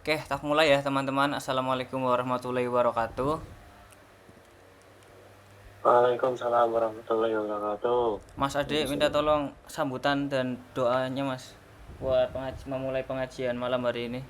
Oke, tak mulai ya teman-teman. Assalamualaikum warahmatullahi wabarakatuh. Waalaikumsalam warahmatullahi wabarakatuh. Mas Ade minta tolong sambutan dan doanya Mas buat memulai pengajian malam hari ini.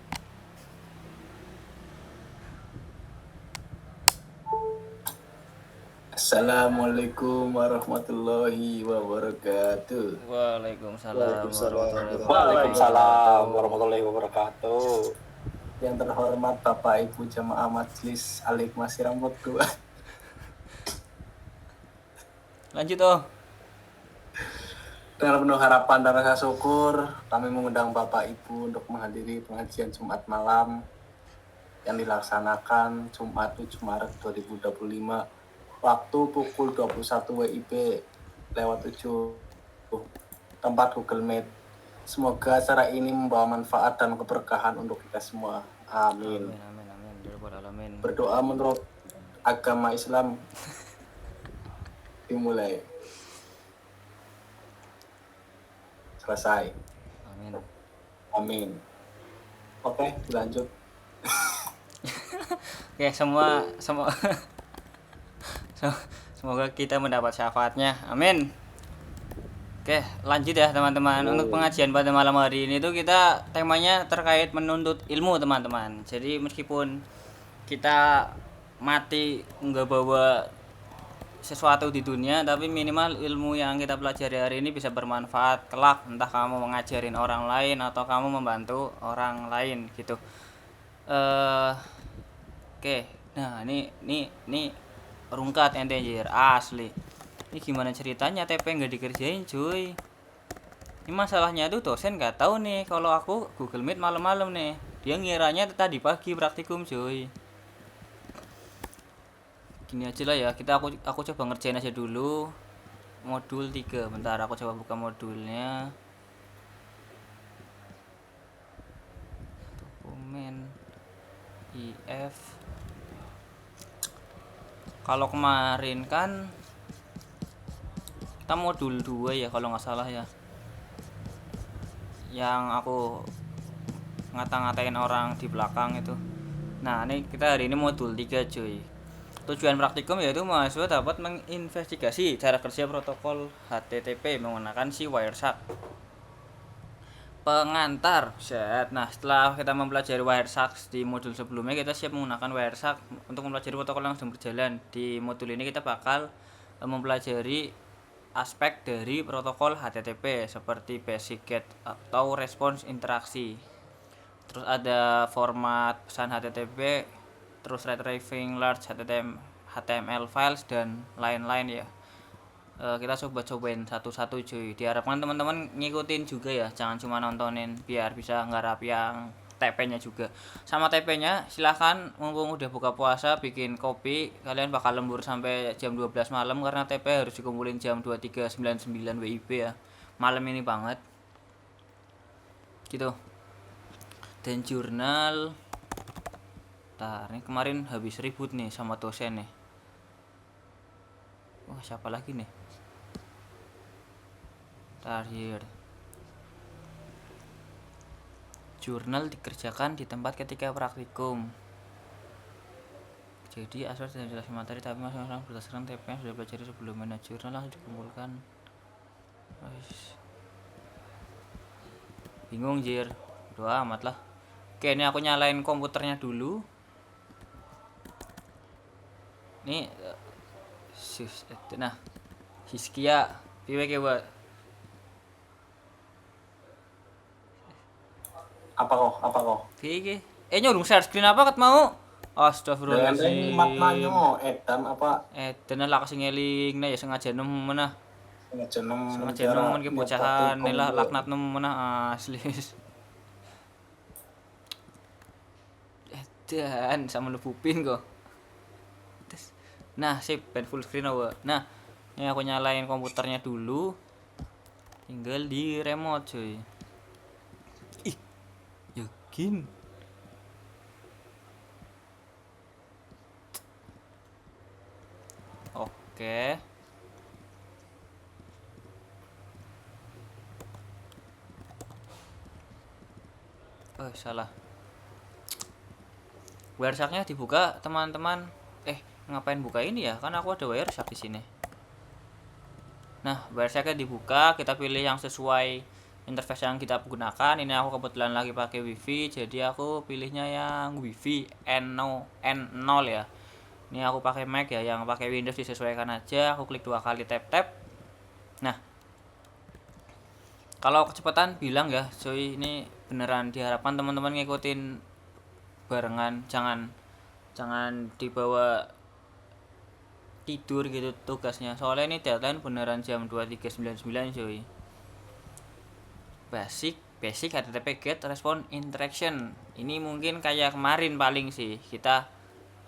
Assalamualaikum warahmatullahi wabarakatuh. Waalaikumsalam Waalaikumsalam warahmatullahi Waalaikumsalam wabarakatuh. warahmatullahi wabarakatuh. Yang terhormat Bapak Ibu Jamaah Majelis Al-Hikmah Sirambut 2. Lanjut oh. Dengan penuh harapan dan rasa syukur, kami mengundang Bapak Ibu untuk menghadiri pengajian Jumat malam yang dilaksanakan Jumat 7 Maret 2025 waktu pukul 21 WIB lewat 7 tempat Google Meet. Semoga acara ini membawa manfaat dan keberkahan untuk kita semua. Amin. Amin. Berdoa menurut agama Islam dimulai. Selesai. Amin. Oke, lanjut. Oke, semoga kita mendapat syafaatnya. Amin. Oke, lanjut ya teman-teman. Untuk pengajian pada malam hari ini tuh kita temanya terkait menuntut ilmu teman-teman. Jadi meskipun kita mati nggak bawa sesuatu di dunia, tapi minimal ilmu yang kita pelajari hari ini bisa bermanfaat kelak, entah kamu mengajarin orang lain atau kamu membantu orang lain gitu. Oke, nah ini rungkat ente anjir asli. Ini gimana ceritanya TP nggak dikerjain cuy? Ini masalahnya tuh dosen nggak tahu nih kalau aku Google Meet malam-malam nih. Dia ngiranya tadi pagi praktikum cuy. Gini aja lah ya, aku coba ngerjain aja dulu modul 3. Bentar aku coba buka modulnya. Dokumen IF. Kalau kemarin kan kita modul 2 ya kalau nggak salah ya, yang aku ngata-ngatain orang di belakang itu. Nah ini kita hari ini modul 3 cuy. Tujuan praktikum yaitu mahasiswa dapat menginvestigasi cara kerja protokol HTTP menggunakan si Wireshark. Pengantar set. Nah setelah kita mempelajari Wireshark di modul sebelumnya, kita siap menggunakan Wireshark untuk mempelajari protokol yang sedang berjalan. Di modul ini kita bakal mempelajari aspek dari protokol HTTP seperti basic get atau response interaksi. Terus ada format pesan HTTP, terus retrieving large HTML files dan lain-lain ya. Kita cobain satu-satu cuy. Diharapkan teman-teman ngikutin juga ya, jangan cuma nontonin, biar bisa nggarap yang TP-nya juga. Sama TP-nya silahkan, mumpung udah buka puasa, bikin kopi. Kalian bakal lembur sampai jam 12 malam karena TP harus dikumpulin jam 23.99 WIB ya. Malam ini banget. Gitu. Dan jurnal. Ini kemarin habis ribut nih sama dosen nih. Wah, siapa lagi nih? Terakhir. Jurnal dikerjakan di tempat ketika praktikum. Jadi asal tidak jelas materi tapi masing-masing berdasarkan TP yang sudah pelajari sebelumnya. Jurnal langsung dikumpulkan. Bingung jir. Doa amat lah. Oke, ini aku nyalain komputernya dulu. Nih nah Hiskia piwe ke buat Apa kok? piye nyurung share screen apa kat mau? Astagfirullahaladzim. Maknanya edan apa? Edan lah kasih ngeling nah ya sengaja nemen nah. Sengaja cara nemen ke bocahan lah laknat nemen nah asli. Edan sama lebupin kok. Nah sip, pen full screen aja. Nah ini aku nyalain komputernya dulu, tinggal di remote cuy. Ih yakin oke. Oh salah. Wireshark-nya dibuka teman-teman. Ngapain buka ini ya? Kan aku ada Wireshark di sini. Nah, Wireshark-nya dibuka, kita pilih yang sesuai interface yang kita gunakan. Ini aku kebetulan lagi pakai WiFi, jadi aku pilihnya yang WiFi N0 ya. Ini aku pakai Mac ya, yang pakai Windows disesuaikan aja. Aku klik 2 kali tap. Nah, kalau kecepatan bilang ya, cuy, ini beneran diharapkan teman-teman ngikutin barengan, jangan dibawa tidur gitu tugasnya. Soalnya ini deadline beneran jam 23.99 cuy. Basic HTTP GET response interaction. Ini mungkin kayak kemarin paling sih. Kita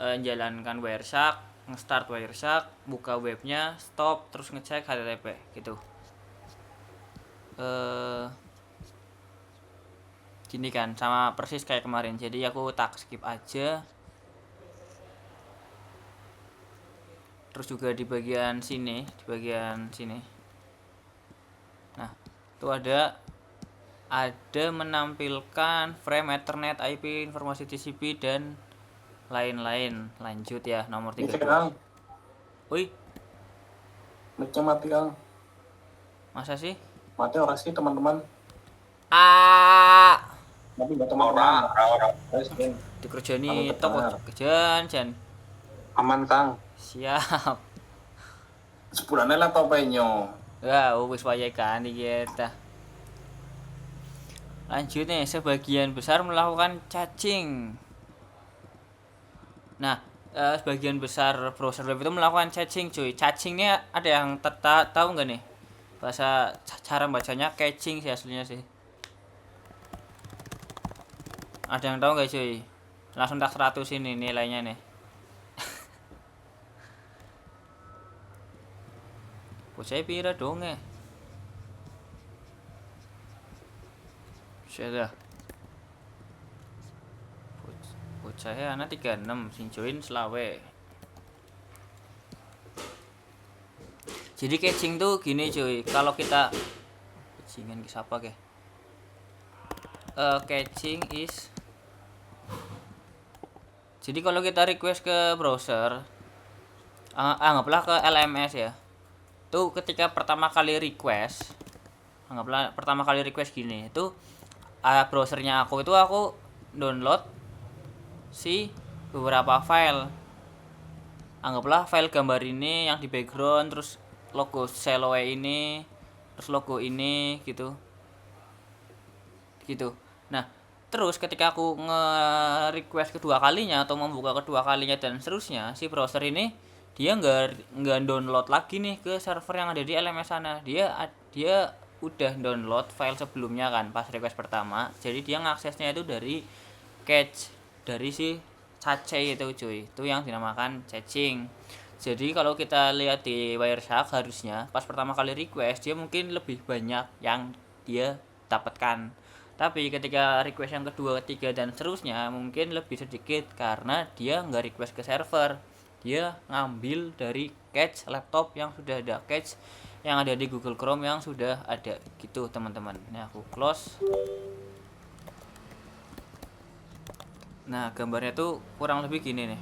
jalankan Wireshark, nge-start Wireshark, buka webnya, stop, terus ngecek HTTP gitu. Gini kan, sama persis kayak kemarin. Jadi aku tak skip aja. Terus juga di bagian sini, nah itu ada menampilkan frame Ethernet, IP, informasi TCP dan lain-lain. Lanjut ya, nomor 3. Kang, Wih, mic-nya mati Kang. masa sih? Mati orang sih teman-teman. Tapi buat teman-teman. Dikerjani toko kejan. Aman Kang. Siap. Sebulannya lah topenya. Ya, wis wayahe kan iki ta. Lanjut nih, sebagian besar melakukan caching. Nah, sebagian besar browser web itu melakukan caching, cuy. Caching ini ada yang tahu nggak nih? Bahasa cara bacanya caching sih aslinya sih. Ada yang tahu nggak, cuy? Langsung tak 100 ini nilainya nih. Bocah pira dong ya? Sudah. Bocahnya anak 36, sing join selawe. Jadi caching tuh gini cuy, kalau kita cacingan ke siapa ke? Caching is, jadi kalau kita request ke browser, anggaplah ke LMS ya. Tuh ketika pertama kali request gini, itu browsernya aku download si beberapa file. Anggaplah file gambar ini yang di background, terus logo Seloe ini, terus logo ini gitu. Nah, terus ketika aku nge-request kedua kalinya atau membuka kedua kalinya dan seterusnya, si browser ini dia nggak download lagi nih ke server yang ada di LMS sana. Dia udah download file sebelumnya kan pas request pertama. Jadi dia ngaksesnya itu dari cache, dari si cache itu cuy. Itu yang dinamakan caching. Jadi kalau kita lihat di Wireshark, harusnya pas pertama kali request dia mungkin lebih banyak yang dia dapatkan. Tapi ketika request yang kedua, ketiga dan seterusnya mungkin lebih sedikit karena dia nggak request ke server. Dia ngambil dari cache laptop yang sudah ada, cache yang ada di Google Chrome yang sudah ada gitu teman-teman. Ini aku close. Nah, gambarnya tuh kurang lebih gini nih.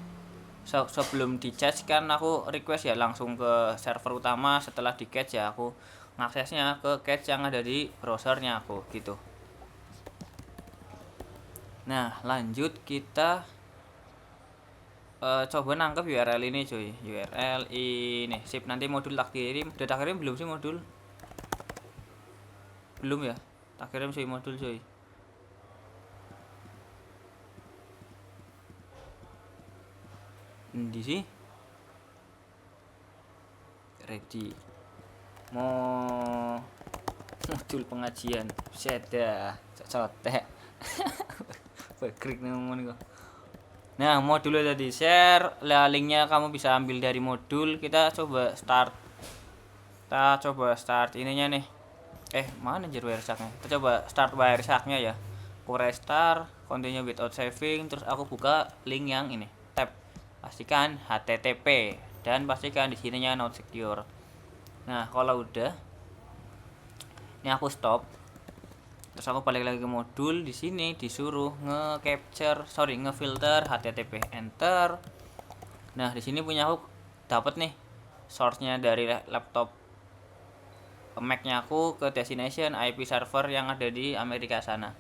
Sebelum di cache kan aku request ya langsung ke server utama, setelah di cache ya aku ngaksesnya ke cache yang ada di browsernya aku gitu. Nah, lanjut kita coba nangkep URL ini cuy. URL ini sip, nanti modul tak kirim. Udah tak kirim belum sih modul? Belum ya? Tak kirim cuy modul cuy. Di sih ready mau modul pengajian seda cotek klik ngomong. Nah, modulnya tadi share, linknya kamu bisa ambil dari modul. Kita coba start ininya nih. Mana anjir Wireshark-nya? Kita coba start Wireshark-nya ya. Aku restart, continue without saving, terus aku buka link yang ini. Tab. Pastikan HTTP dan pastikan di sininya not secure. Nah, kalau udah ini aku stop. Terus aku balik lagi ke modul, di sini disuruh ngefilter HTTP, enter. Nah, di sini punya aku dapat nih source-nya dari laptop Mac-nya aku ke destination IP server yang ada di Amerika sana.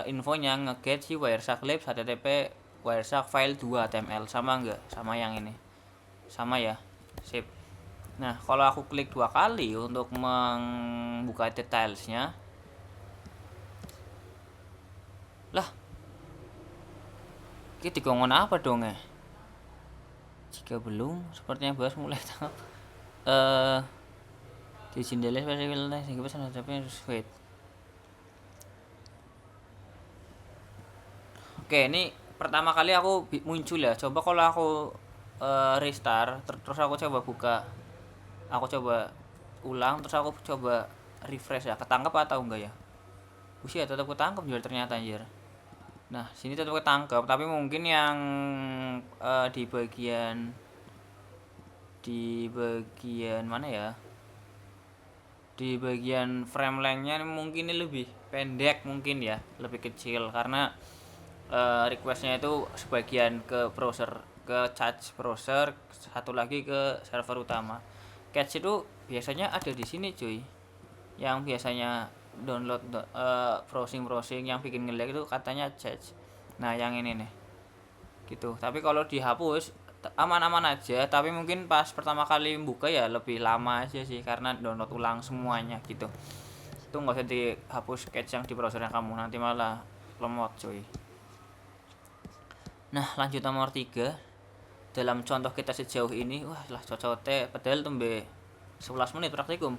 Infonya nge-get si Wireshark Labs HTTP Wireshark file 2 HTML, sama enggak? Sama yang ini. Sama ya. Sip. Nah, kalau aku klik 2 kali untuk membuka detailsnya, lah, kita digongon apa dong ya? Jika belum, sepertinya bahas mulai tangkap. Di jendela spesial sehingga pesan WhatsApp-nya harus wait. Oke, ini pertama kali aku muncul ya. Coba kalau aku restart, terus aku coba buka, aku coba ulang, terus aku coba refresh ya. Ketangkep atau enggak ya? Buset, tetap ketangkep juga ternyata anjir. Nah, sini tetap ketangkep, tapi mungkin yang di bagian mana ya? Di bagian frame length-nya mungkin ini lebih pendek mungkin ya, lebih kecil karena requestnya itu sebagian ke browser, ke cache browser, satu lagi ke server utama. Cache itu biasanya ada di sini cuy, yang biasanya download browsing yang bikin nge-lag itu katanya cache. Nah yang ini nih gitu, tapi kalau dihapus aman-aman aja, tapi mungkin pas pertama kali buka ya lebih lama aja sih karena download ulang semuanya gitu. Itu nggak usah dihapus cache yang di browsernya kamu, nanti malah lemot cuy. Nah lanjut nomor 3. Dalam contoh kita sejauh ini, wah lah cocote padahal tembe 11 menit praktikum.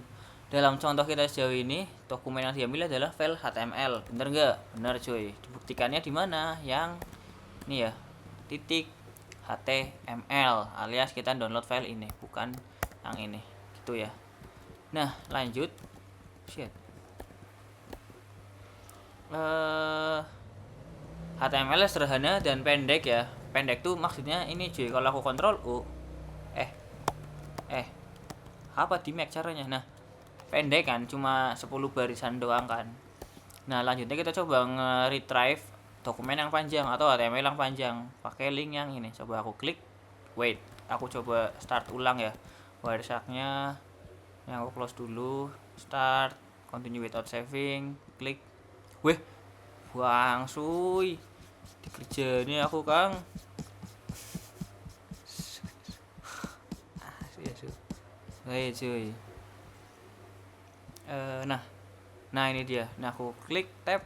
Dalam contoh kita sejauh ini, dokumen yang diambil adalah file HTML. Bener nggak? Bener cuy. Dibuktikannya di mana? Yang ini ya, titik HTML alias kita download file ini, bukan yang ini gitu ya. Nah lanjut. HTML sederhana dan pendek ya. Pendek tuh maksudnya ini cuy, kalau aku kontrol U apa di Mac caranya. Nah pendek kan, cuma 10 barisan doang kan. Nah lanjutnya kita coba nge-retrieve dokumen yang panjang atau HTML yang panjang pakai link yang ini. Coba aku klik, wait, aku coba start ulang ya Wireshark-nya, yang aku close dulu, start, continue without saving, klik. Weh, buang suy, dikerjain aku Kang. Hei cuy. Nah ini dia. Nah aku klik tab.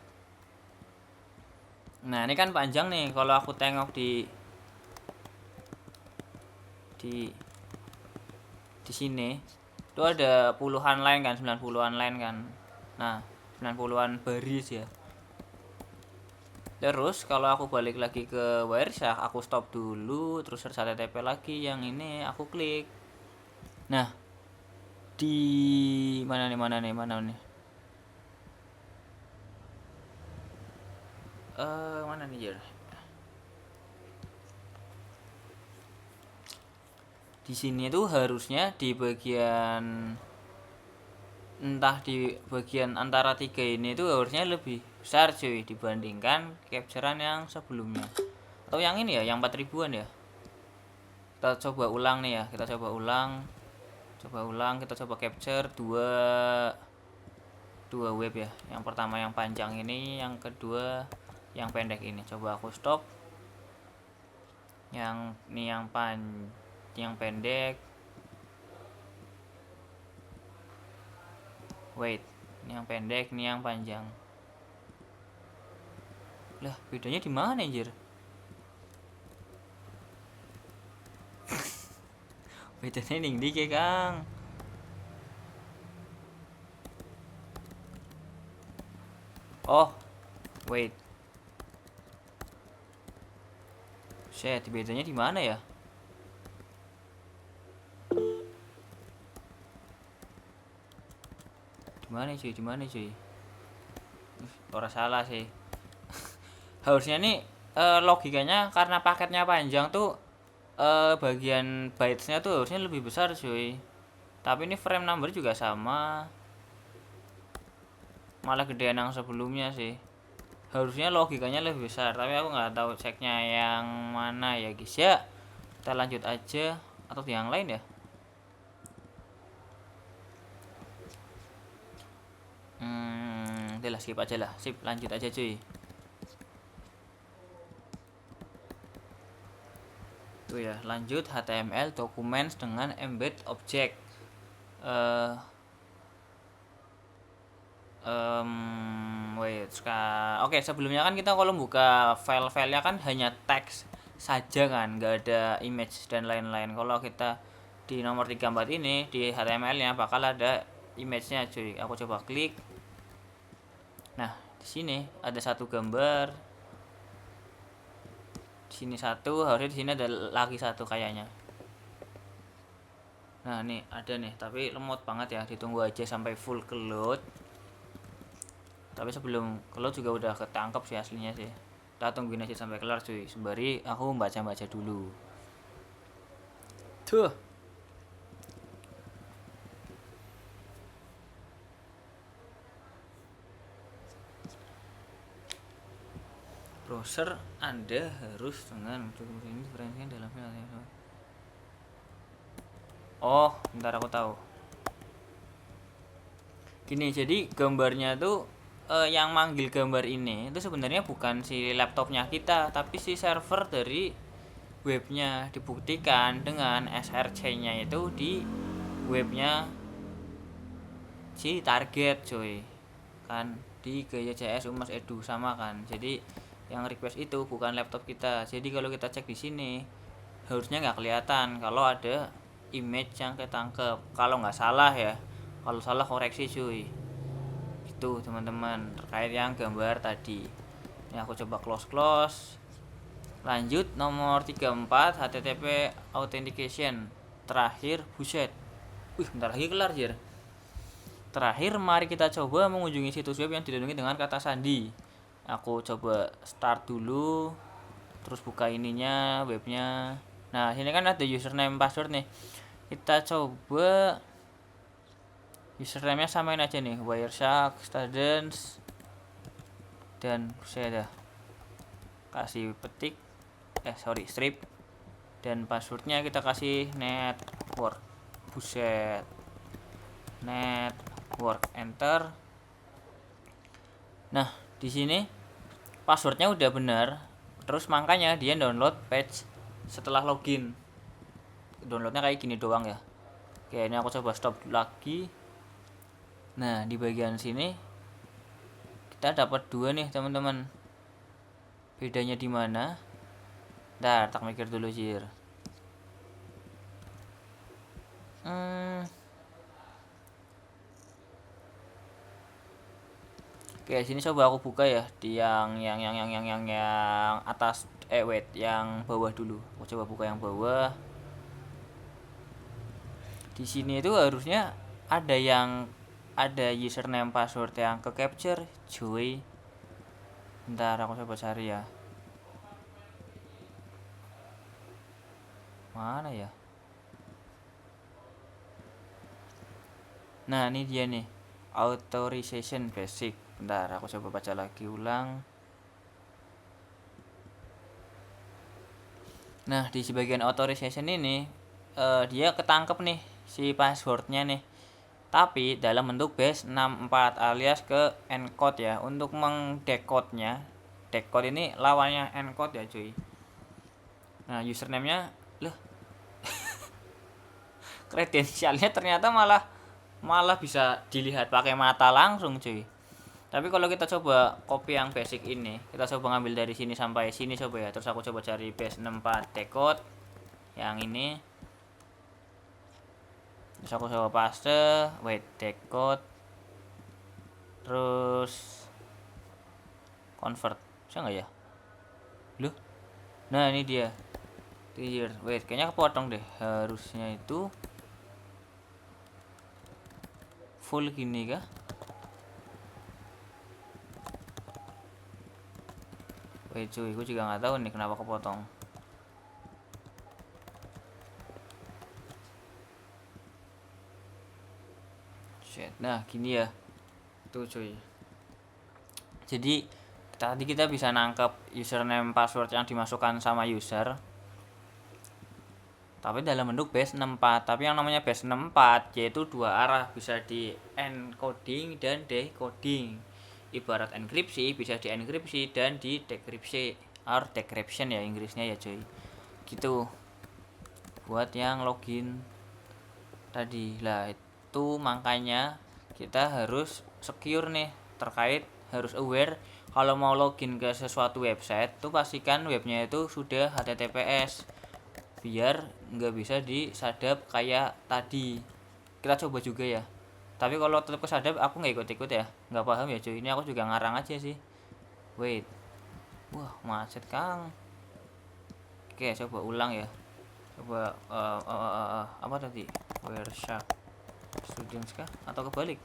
Nah ini kan panjang nih. Kalau aku tengok di sini itu ada puluhan line kan, 90-an line kan. Nah 90-an baris ya. Terus kalau aku balik lagi ke Wireshark, aku stop dulu, terus search HTTP lagi, yang ini aku klik. Nah di mana nih mana nih Jir? Di sini tuh harusnya di bagian, entah di bagian antara 3 ini tuh harusnya lebih besar cuy dibandingkan capturean yang sebelumnya. Atau yang ini ya, yang 4000-an ya. Kita coba ulang nih ya, kita coba ulang, kita coba capture dua web ya. Yang pertama yang panjang ini, yang kedua yang pendek ini. Coba aku stop. Yang ini yang pendek. Wait, ini yang pendek, ini yang panjang. Lah, bedanya di mana anjir? Bedanya ning ndi Kang? Oh, wait. Shit, bedanya di mana ya? Di mana cuy? Ora salah sih. Harusnya nih logikanya karena paketnya panjang tuh bagian bytes-nya tuh harusnya lebih besar cuy. Tapi ini frame number juga sama. malah gedean yang sebelumnya sih. Harusnya logikanya lebih besar, tapi aku nggak tahu ceknya yang mana ya guys ya. Kita lanjut aja atau yang lain ya. Udah lah, skip aja lah. Sip, lanjut aja cuy. Tuh ya, lanjut HTML documents dengan embed object. Oke, sebelumnya kan kita kalau buka file-filenya kan hanya teks saja kan, nggak ada image dan lain-lain. Kalau kita di nomor 34 ini di HTML-nya bakal ada image-nya cuy. Aku coba klik. Nah, di sini ada satu gambar. Di sini satu, harusnya di sini ada lagi satu kayaknya. Nah, nih ada nih, tapi lemot banget ya. Ditunggu aja sampai full keload. Tapi sebelum keload juga udah ketangkep sih aslinya sih. Kita tungguin aja sampai kelar cuy. Sembari aku baca-baca dulu. Tuh. Browser Anda harus dengan ini diferensinya dalam Oh, bentar aku tahu. Gini, jadi gambarnya tuh yang manggil gambar ini itu sebenarnya bukan si laptopnya kita, tapi si server dari webnya. Dibuktikan dengan src-nya itu di webnya si target cuy, kan di GJS Umas Edu sama kan. Jadi yang request itu bukan laptop kita. Jadi kalau kita cek di sini harusnya nggak kelihatan kalau ada image yang ketangkep, kalau nggak salah ya. Kalau salah koreksi cuy. Itu teman-teman terkait yang gambar tadi. Ini aku coba close. Lanjut nomor 34 HTTP authentication. Terakhir buset. Bentar lagi kelar jir. Terakhir mari kita coba mengunjungi situs web yang dilindungi dengan kata sandi. Aku coba start dulu. Terus buka ininya, webnya. Nah, sini kan ada username password nih. Kita coba username-nya samain aja nih, Wireshark Students, dan saya dah kasih petik strip, dan passwordnya kita kasih network. Buset, network, enter. Nah, di sini passwordnya udah benar. Terus makanya dia download page setelah login. Downloadnya kayak gini doang ya. Oke, ini aku coba stop lagi. Nah, di bagian sini kita dapat dua nih teman-teman. Bedanya di mana? Ntar tak mikir dulu jir. Oke, sini coba aku buka ya di yang atas, yang bawah dulu. Aku coba buka yang bawah. Di sini itu harusnya ada username password yang ke capture cuy. Bentar aku coba cari ya. Mana ya? Nah, ini dia nih. Authorization basic. Bentar aku coba baca lagi ulang. Nah, di sebagian authorization ini dia ketangkep nih si passwordnya nih. Tapi dalam bentuk base 64 alias ke encode ya. Untuk mengdecode-nya, decode ini lawannya encode ya cuy. Nah, username-nya kredensialnya ternyata malah bisa dilihat pakai mata langsung cuy. Tapi kalau kita coba copy yang basic ini, kita coba ngambil dari sini sampai sini coba ya. Terus aku coba cari base 64 decode yang ini. Terus aku coba paste decode, terus convert. Bisa nggak ya? Loh, nah ini dia. Kayaknya kepotong deh. Harusnya itu full gini kah? Cuy, gue juga nggak tahu nih kenapa kepotong. Shit. Nah, gini ya. Tuh cuy. Jadi tadi kita bisa nangkep username password yang dimasukkan sama user, tapi dalam bentuk base64. Tapi yang namanya base64 yaitu dua arah, bisa di encoding dan decoding. Ibarat enkripsi bisa di enkripsi dan di dekripsi, or decryption ya Inggrisnya ya coy. Gitu. Buat yang login tadi lah, itu makanya kita harus secure nih, terkait harus aware kalau mau login ke sesuatu website tuh pastikan webnya itu sudah HTTPS, biar nggak bisa disadap kayak tadi. Kita coba juga ya, tapi kalau tetap kesadap aku nggak ikut-ikut ya, nggak paham ya cuy, ini aku juga ngarang aja sih. Wait, wah macet kang. Oke, coba ulang ya. Coba apa tadi, Wireshark students kah atau kebalik,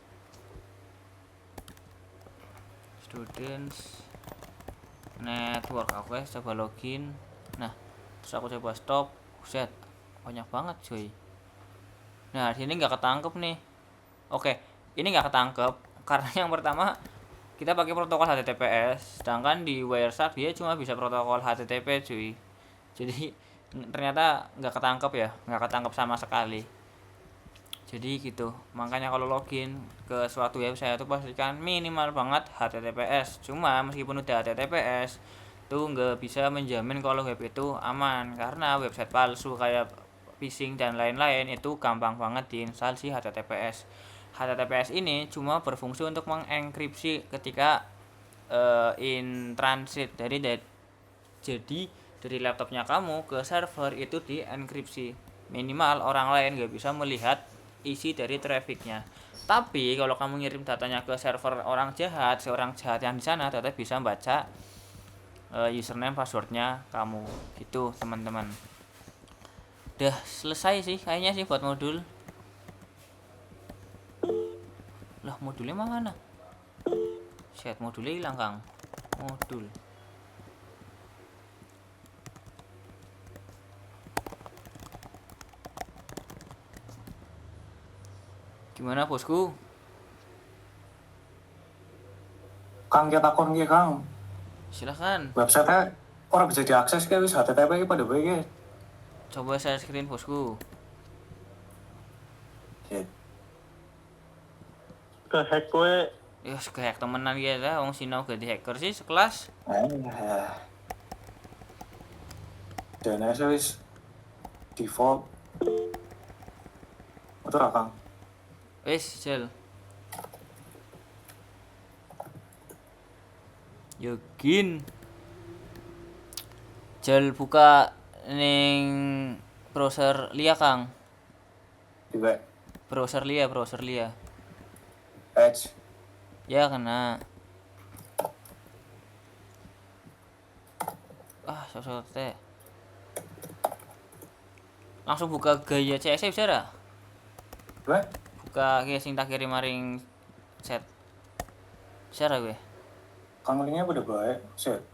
students network. Oke, coba login. Nah, terus aku coba stop. Set, banyak banget cuy. Nah, sini nggak ketangkep nih. Oke, ini nggak ketangkep karena yang pertama kita pakai protokol HTTPS, sedangkan di Wireshark dia cuma bisa protokol HTTP cuy. Jadi ternyata nggak ketangkep ya, nggak ketangkep sama sekali. Jadi gitu, makanya kalau login ke suatu website itu pastikan minimal banget HTTPS. Cuma meskipun udah HTTPS tuh nggak bisa menjamin kalau web itu aman, karena website palsu kayak phishing dan lain-lain itu gampang banget diinstal si HTTPS. HTTPS ini cuma berfungsi untuk mengenkripsi ketika in transit jadi dari laptopnya kamu ke server itu dienkripsi, minimal orang lain nggak bisa melihat isi dari trafficnya. Tapi kalau kamu ngirim datanya ke server orang jahat, seorang jahat yang di sana tetap bisa baca username passwordnya kamu. Gitu teman-teman, udah selesai sih kayaknya sih buat modul. Lah modulnya mana? Set, modulnya hilang kang. Modul gimana bosku? Kang kita takon ki Kang. Silahkan, Website-nya orang bisa diakses kayak wis HTTP pada bae. coba share screen bosku. Shit. Kehack gue. Ya kayak temenan ya lah, wong sinau ganti hacker sih sekelas. DNS wis default. Itu Kang. Wes Jel, Yogin Jel buka ning browser Lia kang. Juga Browser Lia Edge. ya kena. Sosok teh langsung buka gaya CS bisa dah. Gue Buka kayak sing tak kirim maring chat bisa dah gue. Kang linknya pada baik. Shit.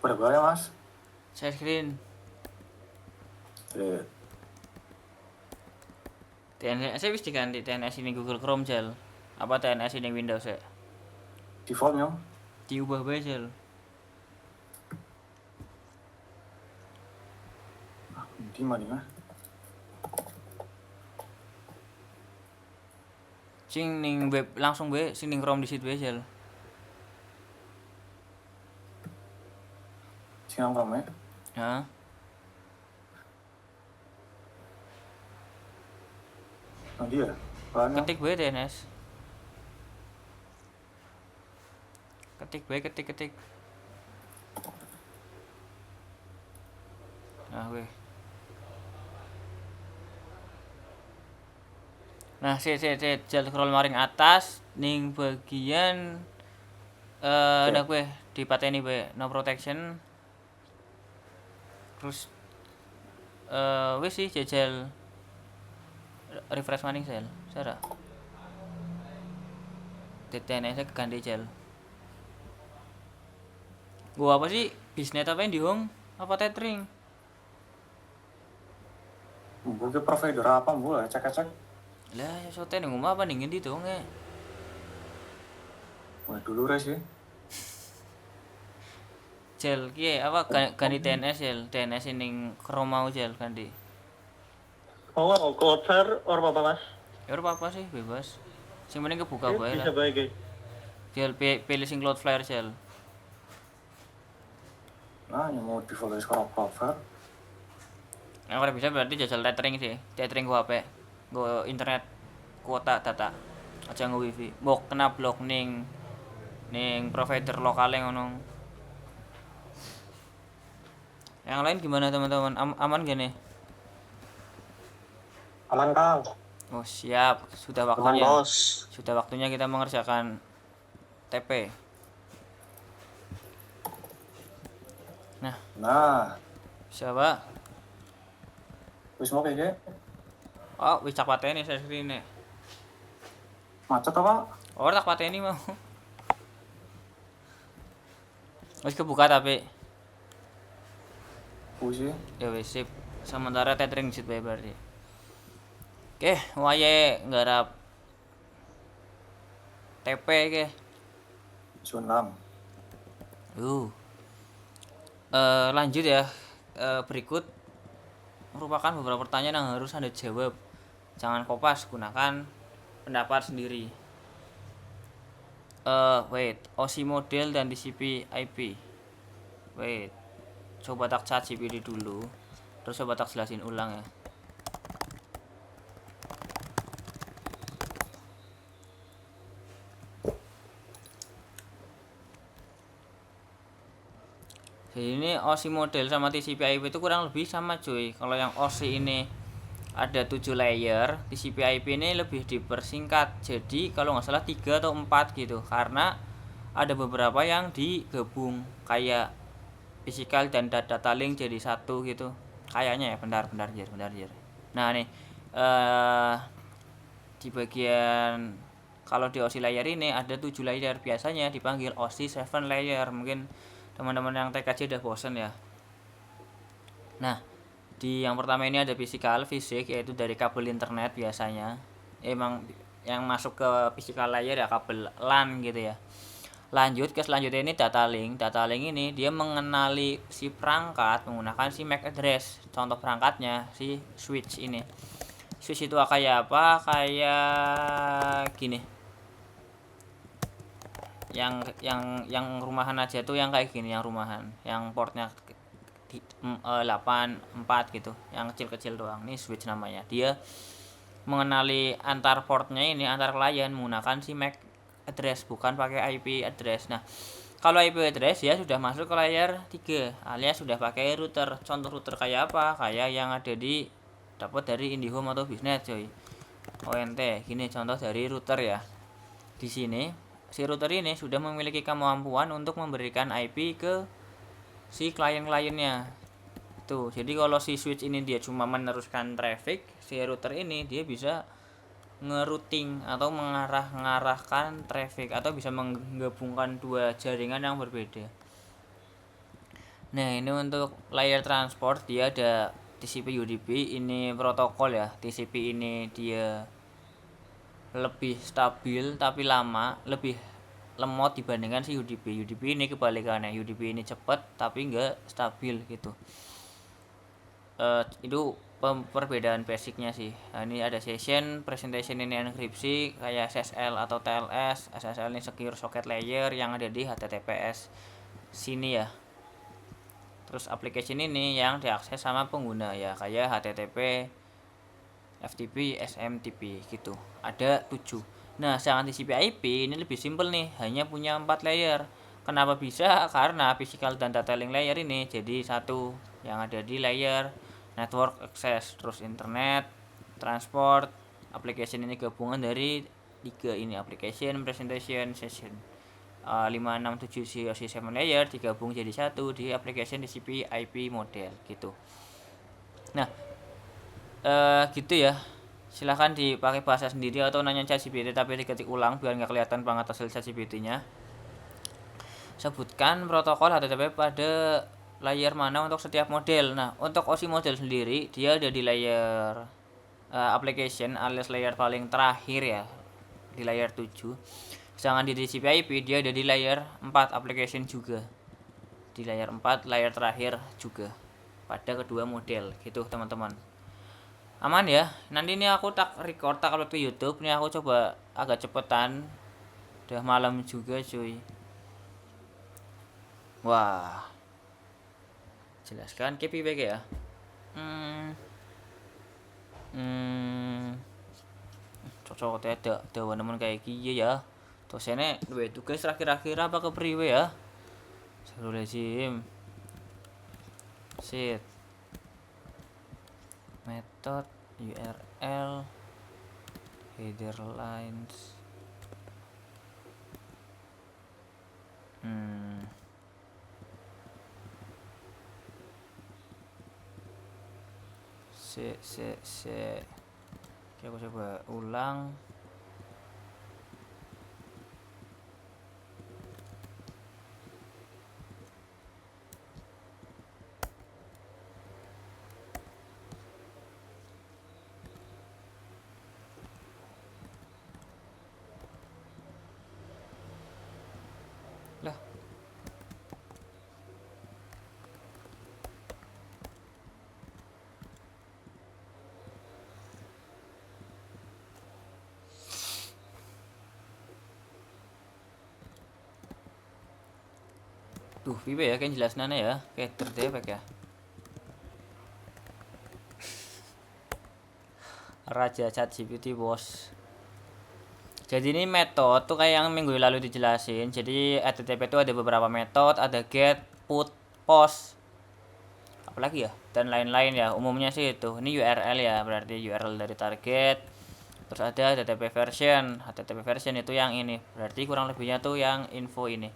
Pada baik Mas. Share screen. Shit. TNS wis diganti TNS ini Google Chrome Jel. Apa TNS ini Windows ya? Defaultnya Diubah bae Jel. di mana? Sing ning web langsung bae, sing ning Chrome di situ bae Jel. Siang kamu ya? Hah? Oh dia. Mana? Ketik bae TNS. Ketik bae, ketik. Nah, weh. Nah, jel scroll maring atas ning bagian nah gue dipateni bae no protection. Terus wis sih jajal refresh maning sel. Sara. TNS keganti gel. Gua apa sih? Bisnet apa yang di home? Apa tethering? Mungkin provider apa boleh cek-cek. Lah, sote ning omah apa ning ngendi to nge? Wah dulu res ya. Gel ki apa ganti TNS gel, TNS ning Kromau gel ganti. Oh, cover or apa mas? Ya ora apa sih, bebas. Sing penting kebuka bae Bisa lah. baik guys. Gel pilih sing Cloudflare gel. Nah yang mau di follow scroll cover. Yang ora bisa berarti jajal tethering sih. Tethering gua HP. Gua internet kuota data. Aja nge wifi. Mbok kena blok ning provider lokal yang ngono. Yang lain gimana teman-teman? Aman gak nih? Aman Kang. Oh siap, sudah Aman waktunya. bos. Sudah waktunya kita mengerjakan TP. Nah Siapa? wis mau kayak Oh, wis cak pateni saya skrine. macet apa? Oh, tak pateni mau. Wis kebuka tapi. Wis ya. Ya wis sip. Sementara tethering sit bae berarti. Oke, wayahe nggarap TP ke. Sunam. Lanjut ya. Berikut merupakan beberapa pertanyaan yang harus Anda jawab. Jangan kopas, gunakan pendapat sendiri. Wait, OSI model dan TCP IP. Wait. Coba tak chat GPT dulu. Terus coba tak jelasin ulang ya. Jadi ini OSI model sama TCP IP itu kurang lebih sama cuy. Kalau yang OSI ini ada 7 layer, TCP IP ini lebih dipersingkat. Jadi kalau nggak salah 3 atau 4 gitu. Karena ada beberapa yang digabung kayak physical dan data link jadi satu gitu. Kayaknya ya, bentar Jir. Nah, nih di bagian kalau di OSI layer ini ada 7 layer, biasanya dipanggil OSI 7 layer. Mungkin teman-teman yang TKJ udah bosen ya. Nah, di yang pertama ini ada physical fisik, yaitu dari kabel internet biasanya. Emang yang masuk ke physical layer ya kabel LAN gitu ya. Lanjut ke selanjutnya ini data link. Data link ini dia mengenali si perangkat menggunakan si MAC address. Contoh perangkatnya si switch ini. Switch itu kayak apa? Kayak gini. Yang rumahan aja tuh yang kayak gini, yang rumahan, yang portnya 84 gitu, yang kecil-kecil doang. Ini switch namanya. Dia mengenali antar portnya ini, antar klien menggunakan si MAC address, bukan pakai IP address. Nah, kalau IP address ya sudah masuk ke layer 3 alias sudah pakai router. Contoh router kayak apa? Kayak yang ada di dapat dari IndiHome atau Bisnet coy. ONT gini contoh dari router ya. Di sini si router ini sudah memiliki kemampuan untuk memberikan IP ke si klien-kliennya. Tuh, jadi kalau si switch ini dia cuma meneruskan traffic, si router ini dia bisa ngerouting atau mengarahkan traffic atau bisa menggabungkan dua jaringan yang berbeda. Nah, ini untuk layer transport dia ada TCP UDP, ini protokol ya. TCP ini dia lebih stabil tapi lama, lebih lemot dibandingkan si UDP. UDP ini kebalikannya, UDP ini cepat tapi enggak stabil gitu. Itu perbedaan basicnya sih. Nah, ini ada session, presentation ini enkripsi kayak SSL atau TLS. SSL ini secure socket layer yang ada di HTTPS sini ya. Terus application ini yang diakses sama pengguna ya, kayak HTTP, FTP, SMTP gitu. Ada 7. Nah, sedangkan TCP IP ini lebih simpel nih, hanya punya 4 layer. Kenapa bisa? Karena physical dan data link layer ini jadi satu yang ada di layer network access, terus internet, transport, application ini gabungan dari 3 ini, application, presentation, session. 5, 6, 7 COC 7 layer digabung jadi satu di application TCP IP model gitu. Nah, gitu ya. Silahkan dipakai bahasa sendiri atau nanya ChatGPT tapi diketik ulang biar nggak kelihatan banget hasil ChatGPT-nya. Sebutkan protokol HTTP pada layer mana untuk setiap model. Nah, untuk OSI model sendiri dia ada di layer application alias layer paling terakhir ya, di layer 7. Sedangkan di TCP IP dia ada di layer 4 application juga. Di layer 4 layer terakhir juga pada kedua model gitu teman-teman. Aman ya. Nanti ini aku tak record tak upload ke YouTube. Ini aku coba agak cepetan. Udah malam juga cuy. Wah. Jelaskan KPI ya. Cocok ada teman-teman kayak gini ya. Dosennya duwe tugas akhir-akhir apa kepriwe ya? Astagfirullahaladzim. Sit. Method URL header lines. Oke, aku coba ulang. Lah. Duh, piye ya kan jelas nana ya, kayak terdepek ya. Raja ChatGPT bos. Jadi ini metode tuh kayak yang minggu lalu dijelasin. Jadi HTTP itu ada beberapa metode, ada get, put, post, apalagi ya, dan lain-lain ya. Umumnya sih itu. Ini URL ya, berarti URL dari target. Terus ada HTTP version. HTTP version itu yang ini. Berarti kurang lebihnya tuh yang info ini.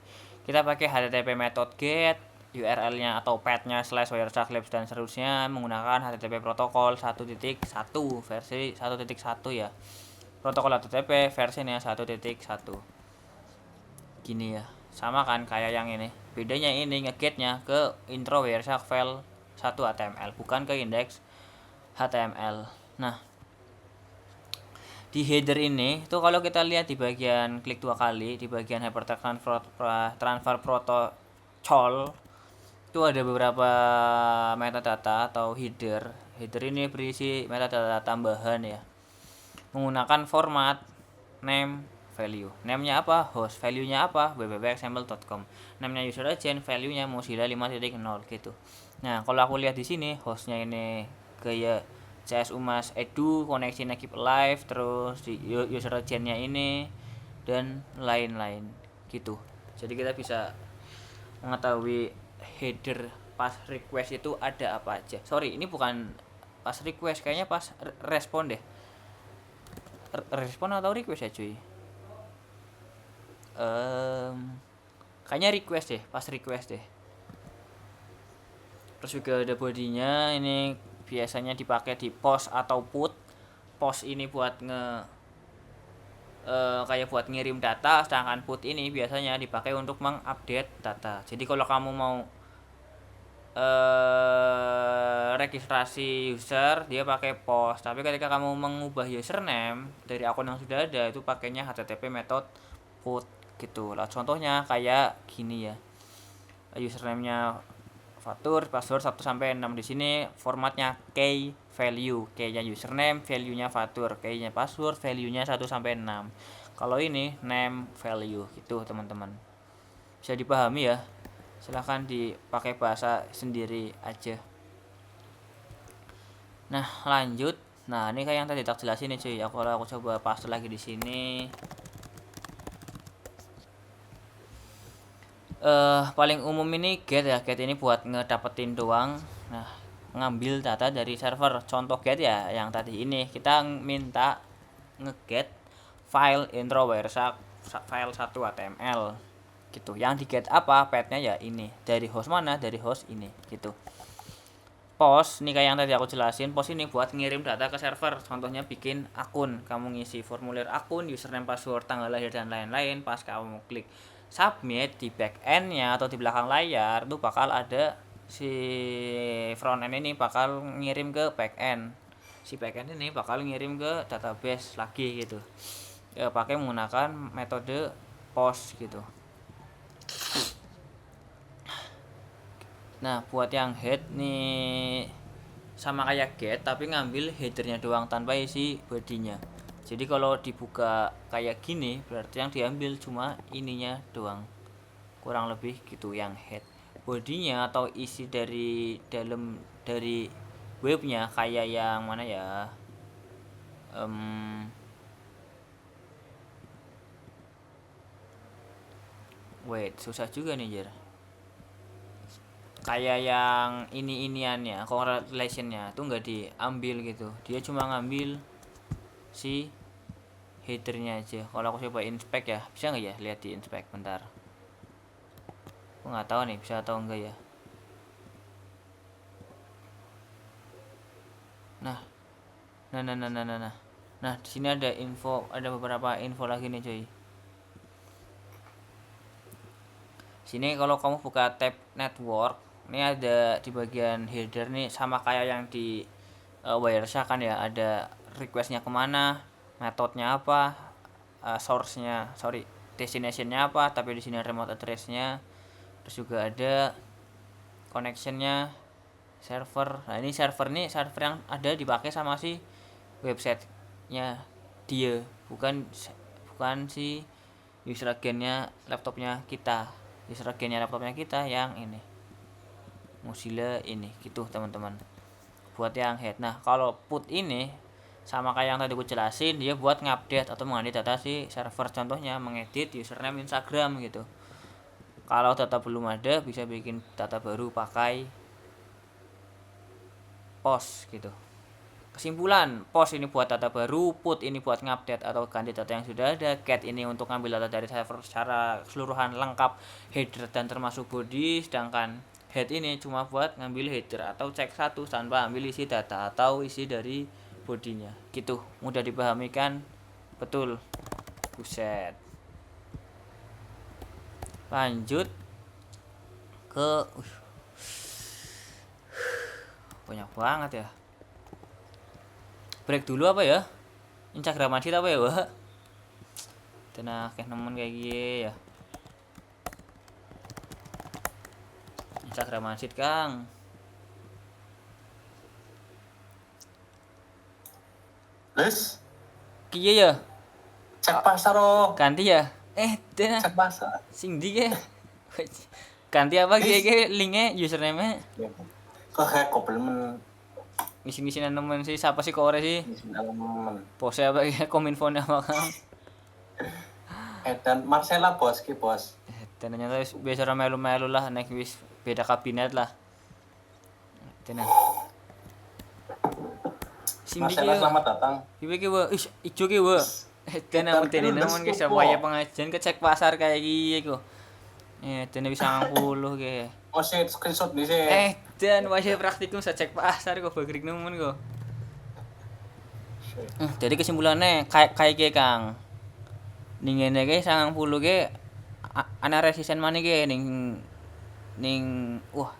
Kita pakai HTTP method get, URL-nya atau path-nya /wireshark labs dan seterusnya menggunakan HTTP protokol 1.1 versi 1.1 ya. Protokol HTTP versinya 1.1. Gini ya. Sama kan kayak yang ini. Bedanya ini ngegetnya ke intro wireshark file 1 HTML, bukan ke index HTML. Nah, di header ini tuh kalau kita lihat di bagian klik 2 kali di bagian hypertext transfer protocol itu ada beberapa metadata atau header. Header ini berisi metadata tambahan ya. Menggunakan format name value. Name-nya apa? Host. Value-nya apa? www.example.com. Name-nya user agent, value-nya Mozilla 5.0 gitu. Nah, kalau aku lihat di sini hostnya ini gaya CS Umas Edu, koneksinya keep alive, terus di user agent-nya ini dan lain-lain gitu. Jadi kita bisa mengetahui header pas request itu ada apa aja. Sorry, ini bukan pas request, kayaknya pas respon deh. Respon atau request ya cuy? Kayaknya request deh, pas request deh. Terus juga ada bodinya, ini biasanya dipakai di post atau put. Post ini buat kayak buat ngirim data, sedangkan put ini biasanya dipakai untuk mengupdate data. Jadi kalau kamu mau registrasi user dia pakai post, tapi ketika kamu mengubah username dari akun yang sudah ada itu pakainya HTTP method put gitu lah. Contohnya kayak gini ya, username-nya Fatur, password 1 sampai 6. Di sini formatnya key value, key-nya username, value-nya Fatur, key-nya password, value-nya 1 sampai 6. Kalau ini name value gitu teman-teman. Bisa dipahami ya. Silahkan dipakai bahasa sendiri aja. Nah, lanjut. Nah, ini kayak yang tadi tak jelasin nih cuy. Aku coba paste lagi di sini. Paling umum ini get ya. Get ini buat ngedapetin doang. Nah, ngambil data dari server. Contoh get ya yang tadi ini kita minta nge-get file intro Wireshark file 1 HTML gitu. Yang di-get apa? Path-nya ya ini. Dari host mana? Dari host ini gitu. Post, ini kayak yang tadi aku jelasin, post ini buat ngirim data ke server. Contohnya bikin akun, kamu ngisi formulir akun, username, password, tanggal lahir dan lain-lain. Pas kamu klik submit, di back end-nya atau di belakang layar itu bakal ada si front end ini bakal ngirim ke back end. Si back end ini bakal ngirim ke database lagi gitu. Pakai menggunakan metode post gitu. Nah, buat yang head nih sama kayak get tapi ngambil headernya doang tanpa isi bodinya. Jadi kalau dibuka kayak gini berarti yang diambil cuma ininya doang. Kurang lebih gitu yang head. Bodinya atau isi dari dalam dari webnya kayak yang mana ya? Wait, susah juga nih, Jer. Kayak yang ini-iniannya, correlationnya tuh nggak diambil gitu. Dia cuma ngambil si headernya aja. Kalau aku coba inspect ya, bisa nggak ya lihat di inspect bentar. Aku nggak tahu nih bisa atau enggak ya. Nah, nah di sini ada info, ada beberapa info lagi nih cuy. Sini kalau kamu buka tab network, ini ada di bagian header nih sama kayak yang di Wireshark kan ya, ada requestnya kemana, metodenya apa, destinationnya apa, tapi di sini ada remote addressnya, terus juga ada connectionnya, server. Nah ini server yang ada dipakai sama si websitenya dia, bukan si user agentnya laptopnya kita. User agentnya laptopnya kita yang ini Mozilla ini gitu teman-teman. Buat yang head. Nah kalau put ini sama kayak yang tadi aku jelasin, dia buat ngupdate atau mengedit data si server. Contohnya mengedit username Instagram gitu. Kalau data belum ada bisa bikin data baru pakai post gitu. Kesimpulan, post ini buat data baru, put ini buat ngupdate atau ganti data yang sudah ada, get ini untuk ngambil data dari server secara keseluruhan lengkap, header dan termasuk body, sedangkan head ini cuma buat ngambil header atau cek satu tanpa ambil isi data atau isi dari bodinya. Gitu, mudah dipahami kan? Betul. Buset. Lanjut ke banyak banget ya. Break dulu apa ya? Instagram aja apa ya, Wak? Tenang, kayak nemen kayak gini ya. Instagram aja, Kang. Terus? Kiye ya? Cek pasar oh. Ganti ya? Tenang. Cek pasar. Sing di ke. Ganti apa kiye linknya username-nya? Kok kayak komplement. Ngisi-ngisinan nemen sih, siapa sih kore sih? Pose apa ya, kominfo apa Kang? Dan Marcella bos ki bos. Tenanya wis biasa melu-melu lah, nek wis beda kabinet lah. Tenang. Marcella selamat datang. Kiwe ki wa, ijo ki wa. Tenang mutene nemen ki sapa ya pengajian kecek pasar kayak gini kok. Tenang bisa 90 ki. Oh shit, screenshot nih sih. Dan wajah praktikum saya cek pasar kok bagrik nemen kok. Jadi kesimpulannya kayak Kang. Ning ngene ki 90 ki ana resisten maneh ki ning wah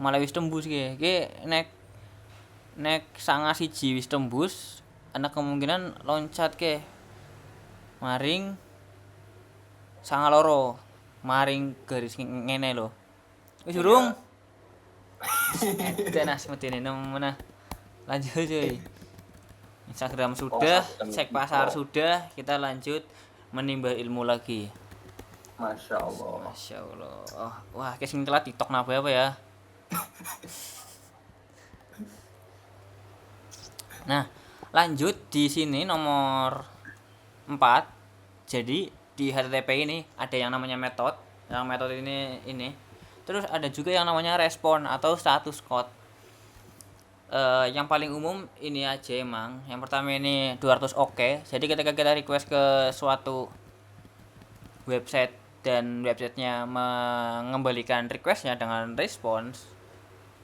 malah wis tembus ki. Ki nek sanga siji wis tembus, ana kemungkinan loncat ke maring sanga loro maring garis ngene lho. Wis urung? Tenas metine nemen. Lanjut cuy. Instagram sudah, cek pasar sudah, kita lanjut menimba ilmu lagi. Masya Allah. Masya Allah. Oh, wah, kayak sing telat TikTok napa apa ya? Nah, lanjut di sini nomor 4. Jadi di HTTP ini ada yang namanya method. Yang metode ini. Terus ada juga yang namanya respon atau status code. Yang paling umum ini aja emang. Yang pertama ini 200 oke. Jadi ketika kita request ke suatu website dan websitenya mengembalikan requestnya dengan respons,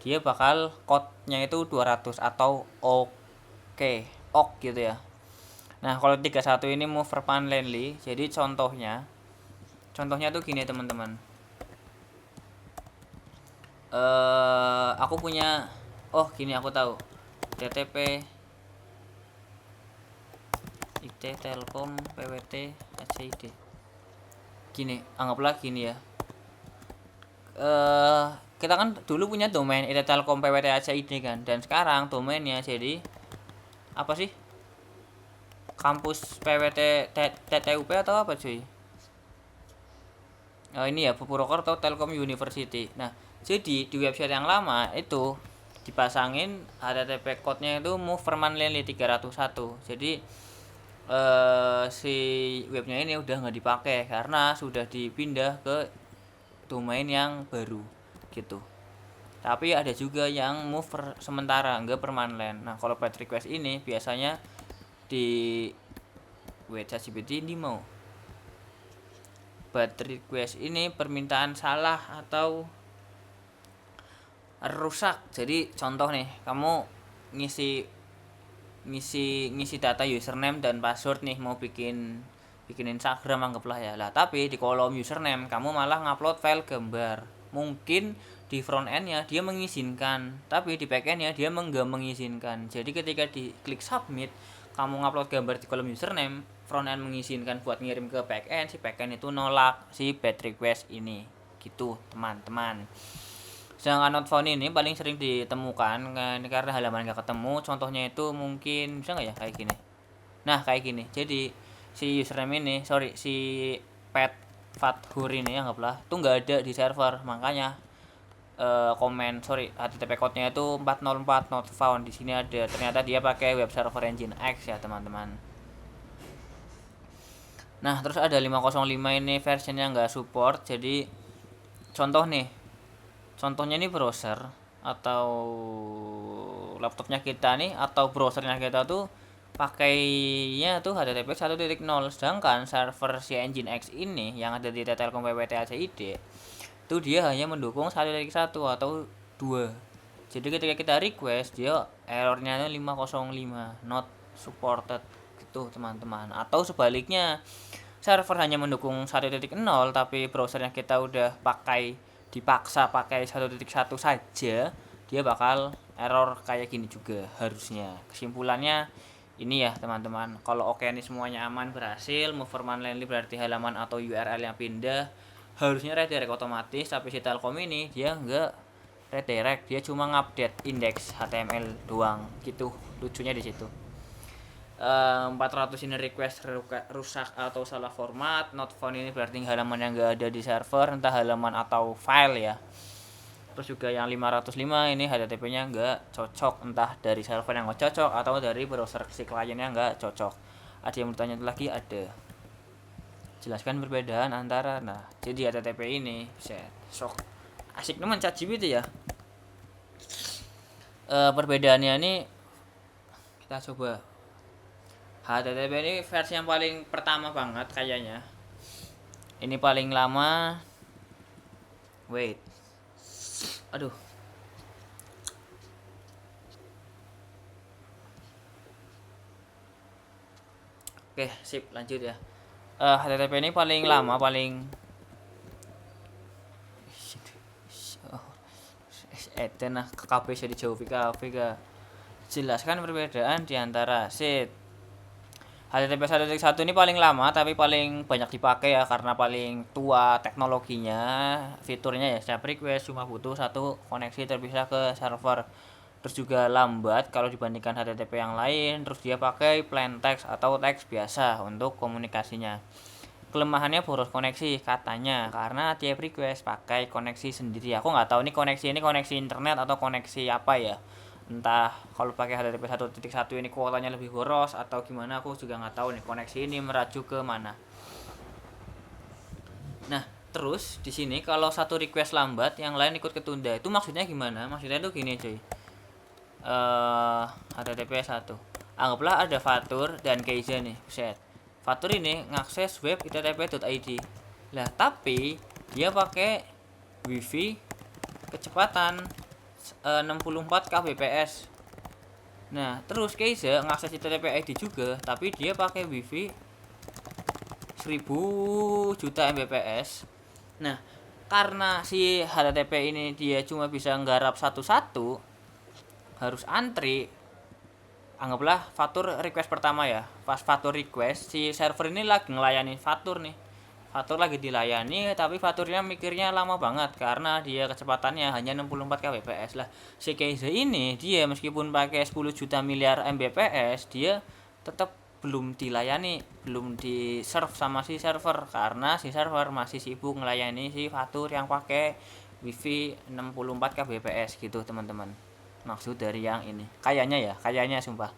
dia bakal code-nya itu 200 atau ok gitu ya. Nah, kalau 31 ini move permanently. Jadi contohnya tuh gini teman-teman. Aku punya gini, aku tahu. TTP IT Telkom PWT ACID. Gini, anggaplah gini ya. Kita kan dulu punya domain IT Telkom PWT ACID kan, dan sekarang domainnya jadi apa sih? Kampus PWT TTUP atau apa cuy? Ini ya Purwokerto Telkom University. Nah, jadi di website yang lama itu dipasangin HTTP code-nya itu move permanently 301. Jadi si webnya ini udah nggak dipakai karena sudah dipindah ke domain yang baru gitu. Tapi ada juga yang move sementara, nggak permanen. Nah, kalau pet request ini biasanya di ChatGPT ini mau pet request ini permintaan salah atau rusak. Jadi contoh nih, kamu ngisi data username dan password nih, mau bikin Instagram anggaplah ya. Lah, tapi di kolom username kamu malah ngupload file gambar. Mungkin di front end-nya dia mengizinkan, tapi di back end-nya dia enggak mengizinkan. Jadi ketika di klik submit, kamu ngupload gambar di kolom username, front end mengizinkan buat ngirim ke back end, si back end itu nolak si bad request ini. Gitu, teman-teman. Sedangkan not found ini paling sering ditemukan karena halaman nggak ketemu. Contohnya itu mungkin bisa nggak ya kayak gini. Nah, kayak gini. Jadi si username ini, si pet fathur ini anggaplah tuh nggak ada di server. Makanya HTTP code-nya itu 404 not found. Di sini ada, ternyata dia pakai web server engine X ya teman-teman. Nah, terus ada 505 ini versionnya nggak support. Jadi contohnya ini browser atau laptopnya kita nih, atau browsernya kita tuh pakainya tuh HTTP 1.0, sedangkan server si Engine X ini yang ada di Telkom PWT ACID itu dia hanya mendukung 1.1 atau 2. Jadi ketika kita request, dia errornya 505 not supported gitu teman-teman. Atau sebaliknya, server hanya mendukung 1.0 tapi browsernya kita udah dipaksa pakai 1.1 saja, dia bakal error kayak gini juga harusnya. Kesimpulannya ini ya teman-teman, kalau ini semuanya aman, berhasil, move permanently berarti halaman atau URL yang pindah harusnya redirect otomatis. Tapi si Telkom ini dia enggak redirect, dia cuma ngupdate index HTML doang gitu. Lucunya di situ. 400 ini request rusak atau salah format. Not found ini berarti halaman yang enggak ada di server, entah halaman atau file ya. Terus juga yang 505 ini HTTP-nya enggak cocok, entah dari server yang enggak cocok atau dari browser si kliennya enggak cocok. Ada yang bertanya lagi? Ada. Jelaskan perbedaan antara. Nah, jadi HTTP ini sok asik teman ChatGPT ya. Perbedaannya ini kita coba. HTTP ini versi yang paling pertama banget kayaknya. Ini paling lama. Wait. Aduh. Oke, sip, lanjut ya. HTTP ini paling lama, paling nah KKP bisa dijauh KKP. Jelaskan perbedaan di antara HTTP 1.1 ini paling lama tapi paling banyak dipakai ya, karena paling tua teknologinya, fiturnya ya setiap request cuma butuh satu koneksi terpisah ke server. Terus juga lambat kalau dibandingkan HTTP yang lain. Terus dia pakai plain text atau teks biasa untuk komunikasinya. Kelemahannya boros koneksi katanya, karena tiap request pakai koneksi sendiri. Aku nggak tahu nih koneksi internet atau koneksi apa ya. Entah kalau pakai HTTP 1.1 ini kuotanya lebih boros atau gimana, aku juga nggak tahu nih koneksi ini merajuk ke mana. Nah, terus di sini kalau satu request lambat, yang lain ikut ketunda. Itu maksudnya gimana? Maksudnya itu gini cuy. HTTP 1. Anggaplah ada Fatur dan Keiza nih, set. Fatur ini ngakses web ittp.id. Lah, tapi dia pakai wifi kecepatan 64 kbps. Nah, terus Keiza ngakses ittp.id juga, tapi dia pakai wifi 1000 juta mbps. Nah, karena si HTTP ini dia cuma bisa nggarap satu-satu, harus antri. Anggaplah Fatur request pertama ya. Pas Fatur request, si server ini lagi ngelayani Fatur nih. Fatur lagi dilayani, tapi Faturnya mikirnya lama banget karena dia kecepatannya hanya 64 kbps lah. Si Keiza ini dia meskipun pakai 10 juta miliar mbps, dia tetap belum dilayani, belum di serve sama si server karena si server masih sibuk ngelayani si Fatur yang pakai wifi 64 kbps gitu, teman-teman. Maksud dari yang ini kayaknya sumpah.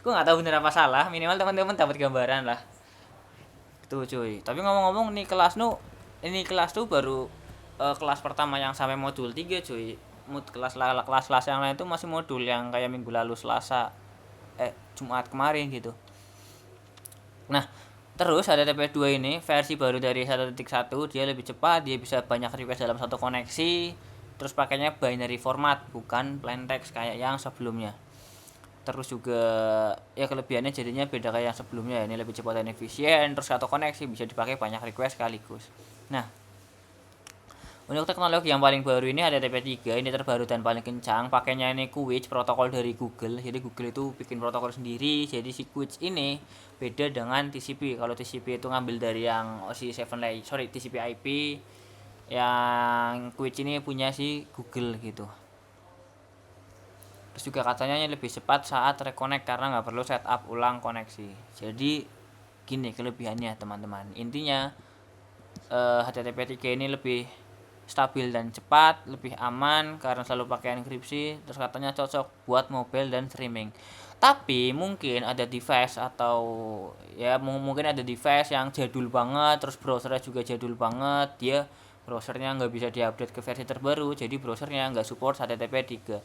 Gue nggak tahu bener apa salah, minimal teman-teman dapat gambaran lah tuh cuy. Tapi ngomong-ngomong nih, kelas tuh baru kelas pertama yang sampai modul 3 cuy. Kelas yang lain tuh masih modul yang kayak minggu lalu Selasa Jumat kemarin gitu. Nah, terus HTTP 2 ini versi baru dari 1.1, dia lebih cepat, dia bisa banyak request dalam satu koneksi. Terus pakainya binary format, bukan plain text kayak yang sebelumnya. Terus juga ya kelebihannya jadinya beda kayak yang sebelumnya, ini lebih cepat dan efisien. Terus satu koneksi bisa dipakai banyak request sekaligus. Nah, untuk teknologi yang paling baru ini HTTP 3, ini terbaru dan paling kencang. Pakainya ini QUIC, protokol dari Google. Jadi Google itu bikin protokol sendiri. Jadi si QUIC ini beda dengan TCP. Kalau TCP itu ngambil dari yang TCP IP. Yang QUIC ini punya si Google gitu. Terus juga katanya lebih cepat saat reconnect karena nggak perlu setup ulang koneksi. Jadi gini kelebihannya teman-teman. Intinya HTTP 3 ini lebih stabil dan cepat, lebih aman karena selalu pakai enkripsi. Terus katanya cocok buat mobile dan streaming. Tapi mungkin ada device atau ya mungkin ada device yang jadul banget, terus browsernya juga jadul banget, dia browsernya nggak bisa diupdate ke versi terbaru, jadi browsernya nggak support HTTP 3.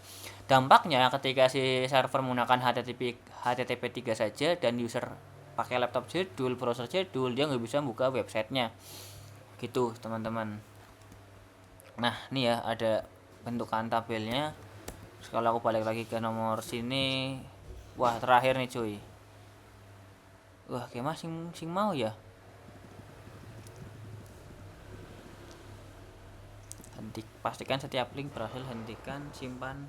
Dampaknya ketika si server menggunakan HTTP 3 saja dan user pakai laptop jadul, browser jadul, dia nggak bisa buka websitenya gitu teman-teman. Nah, ini ya ada bentukan tabelnya. Terus kalau aku balik lagi ke nomor sini, wah terakhir nih cuy, wah kayak masing mau ya. Pastikan setiap link berhasil, hentikan, simpan.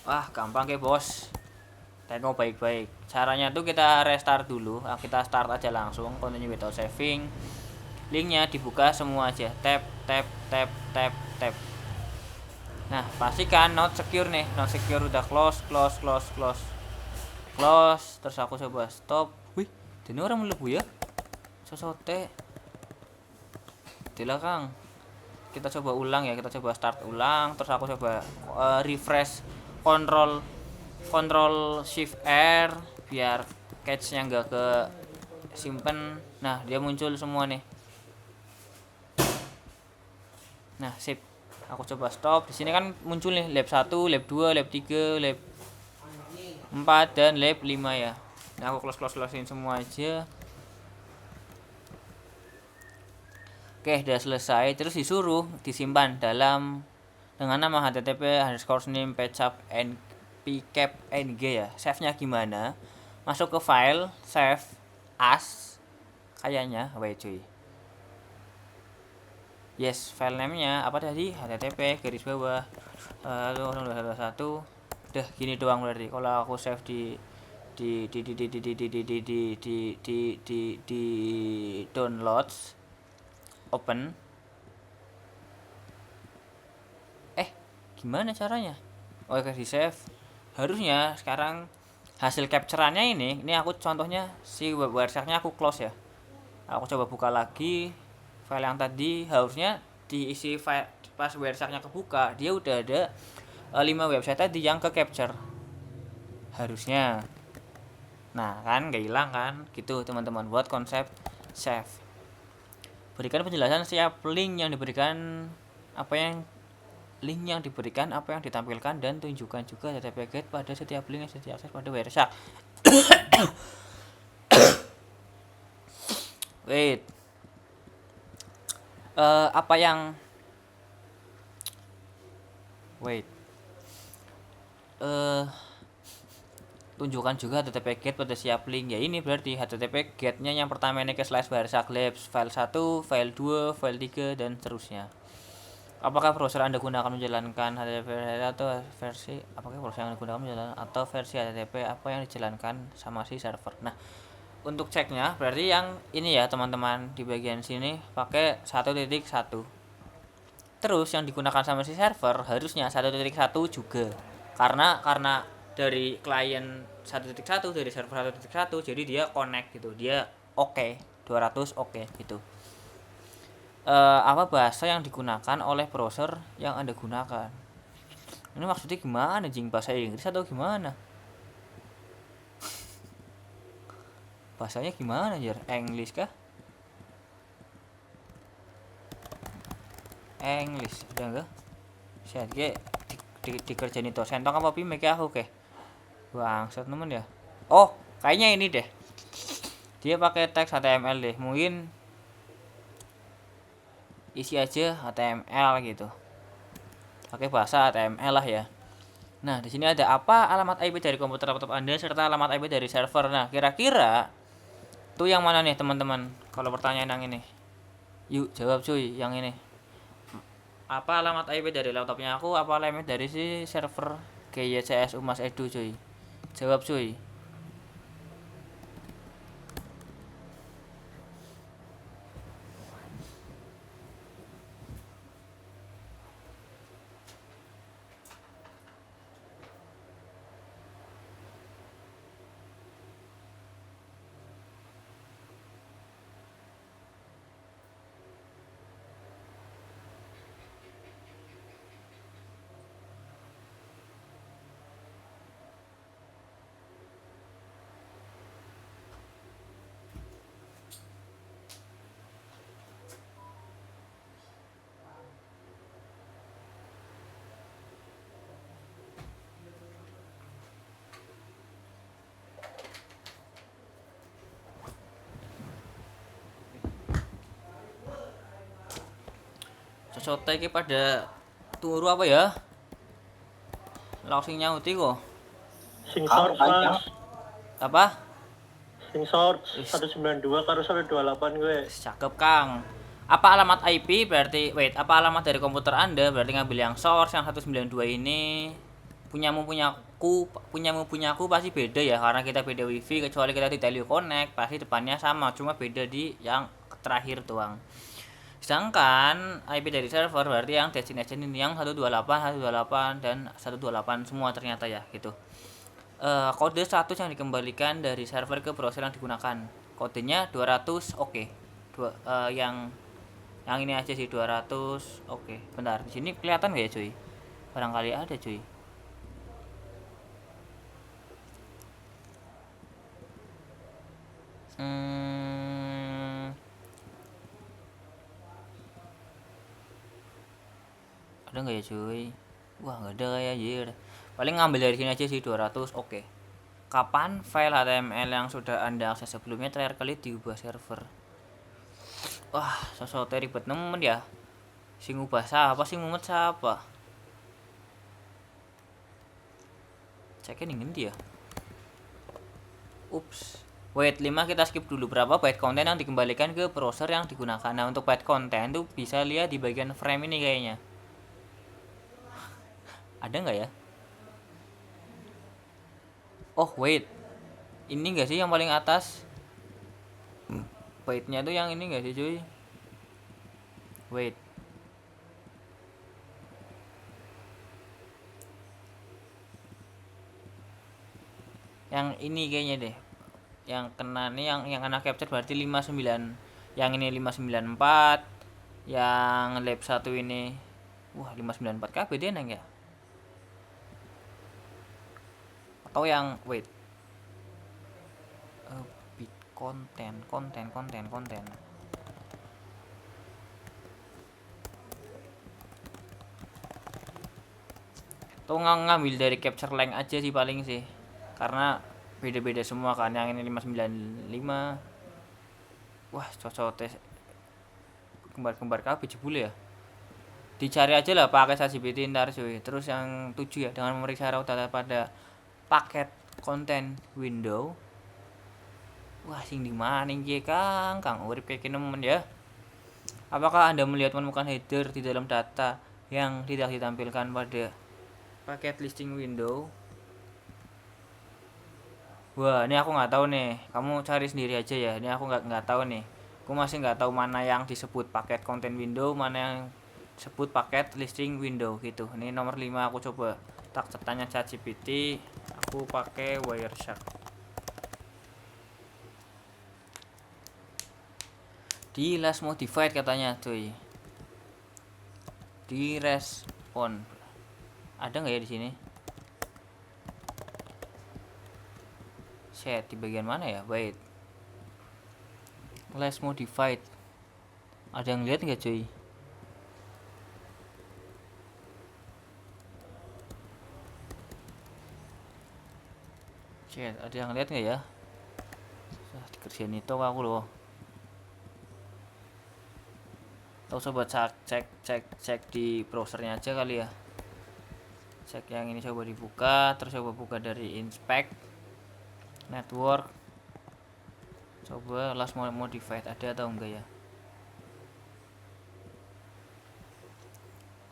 Wah gampang ke bos, tengok baik-baik. Caranya tuh kita restart dulu, kita start aja langsung, continue without saving. Linknya dibuka semua aja, tap. Nah pastikan not secure nih, not secure udah close. Terus aku coba stop. Wih, ini orang melebu ya, sosote Dila Kang. Kita coba ulang ya, kita coba start ulang. Terus aku coba refresh control shift R biar cache-nya enggak ke simpen. Nah, dia muncul semua nih. Nah, sip. Aku coba stop. Di sini kan muncul nih lab 1, lab 2, lab 3, lab 4 dan lab 5 ya. Nah, aku close-in semua aja. Oke, udah selesai. Terus disuruh disimpan dengan nama http://name pcap.ng ya. Save-nya gimana? Masuk ke file, save as kayaknya, wait cuy. Yes, file name-nya apa tadi? http // 121. Udah gini doang berarti. Kalau aku save di downloads, open. Gimana caranya? Oke, di save. Harusnya sekarang hasil capture-annya ini aku contohnya si Wireshark-nya aku close ya. Aku coba buka lagi file yang tadi, harusnya diisi file pas Wireshark-nya kebuka, dia udah ada 5 website tadi yang ke capture. Harusnya. Nah, kan nggak hilang kan? Gitu teman-teman buat konsep save. Berikan penjelasan setiap link yang diberikan, apa yang link yang diberikan, apa yang ditampilkan, dan tunjukkan juga HTTP GET pada setiap link yang sudah diakses pada Wireshark. Wait. Apa yang wait. Tunjukkan juga HTTP GET pada setiap link. Ya ini berarti HTTP GET-nya yang pertama ini ke /Wireshark Labs file 1, file 2, file 3 dan seterusnya. Apakah browser Anda gunakan menjalankan HTTP atau versi apakah browser yang Anda gunakan menjalankan atau versi HTTP apa yang dijalankan sama si server. Nah, untuk ceknya berarti yang ini ya teman-teman, di bagian sini pakai 1.1. Terus yang digunakan sama si server harusnya 1.1 juga. Karena dari klien 1.1 dari server 1.1 jadi dia connect gitu. Dia oke, 200 oke gitu. Apa bahasa yang digunakan oleh browser yang Anda gunakan? Ini maksudnya gimana, jing? Bahasa Inggris atau gimana? Bahasanya gimana, Jar? English kah? English, udah enggak? Saya dikerjain itu. Sentong apa pimek ya aku ke? Bangsat temen ya. Oh, kayaknya ini deh. Dia pakai teks HTML deh. Mungkin isi aja HTML gitu. Pakai bahasa HTML lah ya. Nah, di sini ada apa alamat IP dari komputer laptop Anda serta alamat IP dari server. Nah, kira-kira tuh yang mana nih, teman-teman? Kalau pertanyaan yang ini. Yuk, jawab cuy, yang ini. Apa alamat IP dari laptopnya aku, apa alamat dari si server GYCS Umas Edu cuy. Jawab cuy. Sosote iki pada turu apa ya? Langsung nyauti kok. Sing source Mas. Apa? Sing source 192 karo 128 gue. Cakep Kang. Apa alamat IP berarti apa alamat dari komputer Anda berarti ngambil yang source yang 192 ini. Punyamu punyaku pasti beda ya, karena kita beda wifi, kecuali kita di Telio Connect pasti depannya sama, cuma beda di yang terakhir doang. Sedangkan IP dari server berarti yang destination ini yang 128, 128 dan 128 semua ternyata ya gitu. Kode status yang dikembalikan dari server ke browser yang digunakan. Kodenya 200 oke. Yang ini aja sih 200 oke. Bentar, di sini kelihatan gak ya cuy? Barangkali ada cuy. Ada nggak ya cuy? Wah, nggak ada kayak anjir. Paling ngambil dari sini aja sih 200 oke. Kapan file HTML yang sudah Anda akses sebelumnya terakhir kali diubah server? Wah, sosok ribet nemen ya. Sing ubah siapa, sing mumet siapa? Ceknya nih ngendi ya? Ups. Wait 5 kita skip dulu. Berapa byte konten yang dikembalikan ke browser yang digunakan. Nah, untuk byte konten tuh bisa lihat di bagian frame ini kayaknya. Ada nggak ya? Oh wait, ini nggak sih yang paling atas? Byte-nya tuh yang ini nggak sih cuy? Wait. Yang ini kayaknya deh. Yang kena nih yang kena capture berarti 59. Yang ini 594. Yang lab 1 ini wah 594 kah beda neng ya? Atau yang wait. Bit konten. Tuh ngambil dari capture length aja sih paling sih. Karena beda-beda semua kan, yang ini 595. Wah, cocok tes kembar-kembar kabeh jebule ya. Dicari aja lah pakai ChatGPT ntar cuy. Terus yang 7 ya, dengan memeriksa raw data pada paket konten window. Wah, sing di mana iki Kang? Kang urip kayak nemen ya. Apakah Anda melihat menemukan header di dalam data yang tidak ditampilkan pada paket listing window? Wah, ini aku nggak tahu nih. Kamu cari sendiri aja ya. Ini aku nggak tahu nih. Aku masih nggak tahu mana yang disebut paket konten window, mana yang disebut paket listing window gitu. Ini nomor 5 aku coba tanya ChatGPT. Aku pakai Wireshark. Di last modified katanya, cuy. Di respon. Ada nggak ya di sini? Set di bagian mana ya? Wait. Last modified. Ada yang lihat nggak cuy? Set, ada yang lihat nggak ya? Dikerjain itu aku loh. Atau coba cek di browsernya aja kali ya. Cek yang ini coba dibuka, terus coba buka dari inspect network. Coba last modified ada atau enggak ya?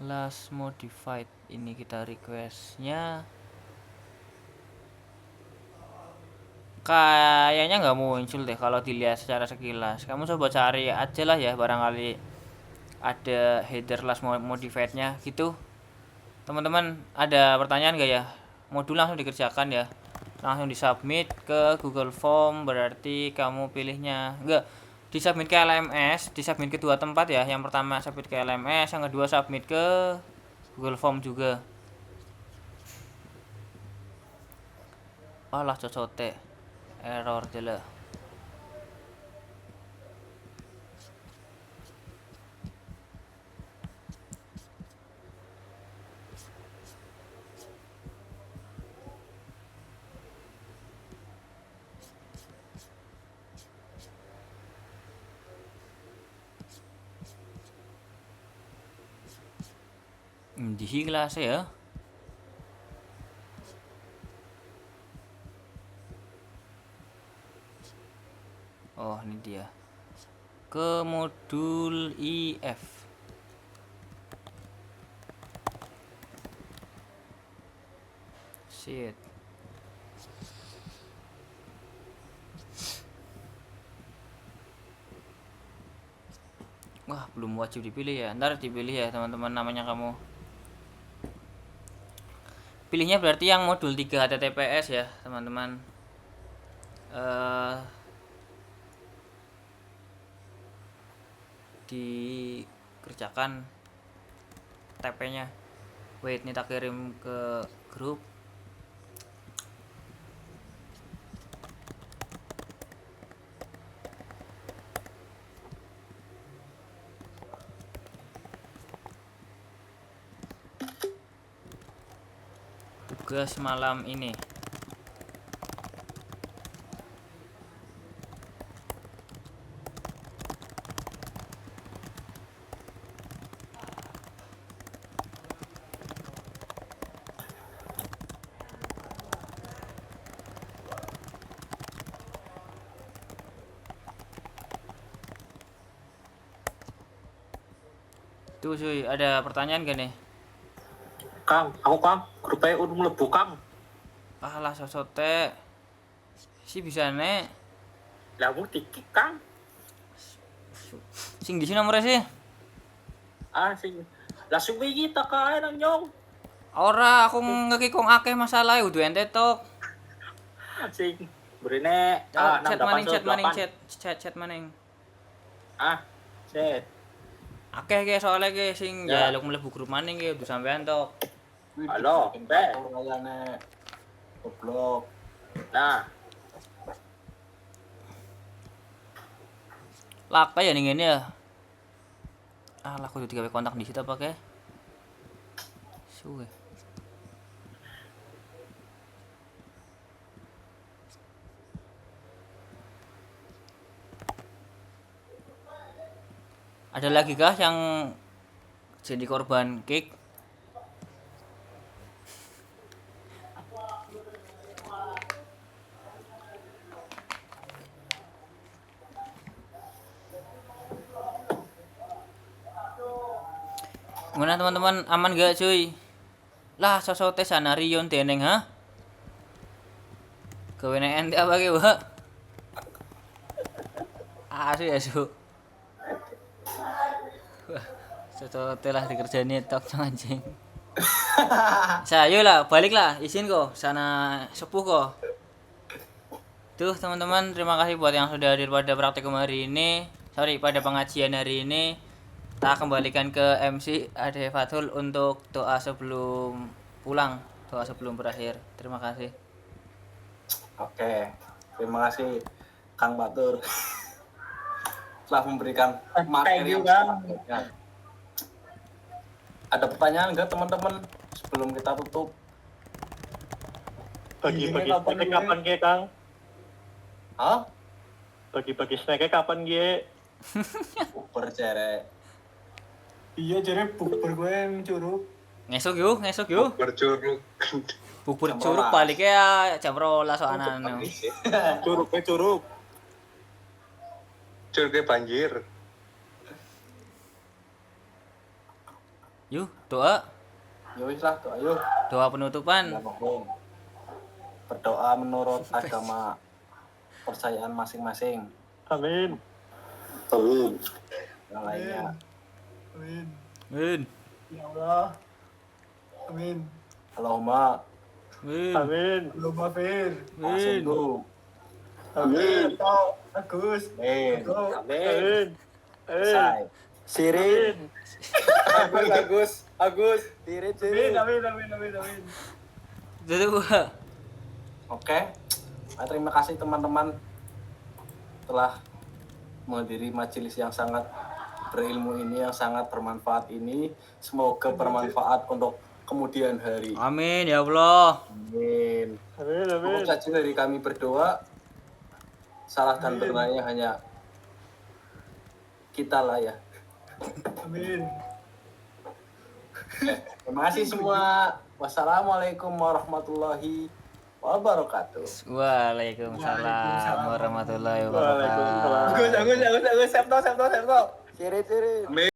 Last modified ini kita requestnya kayaknya nggak muncul deh kalau dilihat secara sekilas. Kamu coba cari aja lah ya, barangkali ada header last modified nya gitu. Teman-teman ada pertanyaan nggak ya? Modul langsung dikerjakan ya, langsung disubmit ke Google Form. Berarti kamu pilihnya enggak disubmit ke LMS, disubmit ke dua tempat ya. Yang pertama submit ke LMS, yang kedua submit ke Google Form juga. Alah cocote error deh. Di kelas ya. Oh, ini dia. Ke modul IF. Shit. Wah, belum wajib dipilih ya. Ntar dipilih ya, teman-teman, namanya kamu. Pilihnya berarti yang modul 3 HTTPS ya, teman-teman. Dikerjakan TP-nya. Wait, ini tak kirim ke grup. Tugas malam ini. Tuh cuy, ada pertanyaan gak nih? Kang, aku Kang, grupnya udah mlebu Kang. Alah sosote. Si bisa nek. Lah mau dikik Kang. Sing di sini nomornya sih. Sing langsung wingi ta kae nang nyong. Ora, aku ngekikong akeh masalah udah ente tok. Sing burine Chat maning, chat maning. Set. Akeh ge soalnya ge sing Ya. jaluk mlebu grup maning ge udah sampean tok. Halo, Be. Kayane goblok. Nah, Lapa ya ning ngene ya. Alah kudu digawe kontak di situ apa ke? Suwe. Ada lagi kah yang jadi korban kick? Gimana teman-teman, aman gak cuy? Lah sosok tes Rion deneng ha? Gawe nek ente apa ki, Wak? Asu ya, Su. Wah, sosok telah dikerjani tok anjing. Saya lah, balik lah, izin kok, sana sepuh kok. Tuh teman-teman, terima kasih buat yang sudah hadir pada praktikum hari ini. Sorry, pada pengajian hari ini. Kita kembalikan ke MC Ade Fathul untuk doa sebelum pulang, doa sebelum berakhir. Terima kasih. Oke, terima kasih Kang Batur telah memberikan materi you, yang Kang. sangat banyak. Ada pertanyaan enggak teman-teman sebelum kita tutup? Bagi-bagi Ini snacknya kapan ge, Kang? Hah? Bagi-bagi snacknya kapan ge? Bukber cerek. Iya, jadi bukber gue yang curug. Ngesuk yuk. Bercurug. Bubur Jam curug 12. baliknya ya jam 12 soalan. Curugnya curug. Curugnya banjir. Yuk, doa. Ya wis lah, doa yuk. Doa penutupan. Nggak bohong. Berdoa menurut agama percayaan masing-masing. Amin. Amin. Yang lainnya. Amin. Amin. Ya Allah. Amin. Allahumma Amin. Amin. Belum Fir. Amin. Asumdu. Amin. Kau, Agus. Amin. Kau. Amin. Amin. Selesai. Sirin. Agus. Sirin. Amin. Itu gua. Oke. Nah, terima kasih teman-teman telah menghadiri majelis yang sangat berilmu ini, yang sangat bermanfaat ini. Semoga bermanfaat untuk kemudian hari. Amin ya Allah. Amin. Amin. Cukup saja dari kami berdoa. Salah dan benarnya hanya kita lah ya. Amin. Terima kasih semua. Wassalamualaikum warahmatullahi wabarakatuh. Waalaikumsalam warahmatullahi wabarakatuh. Waalaikumsalam. Agus. Septo. Sirin.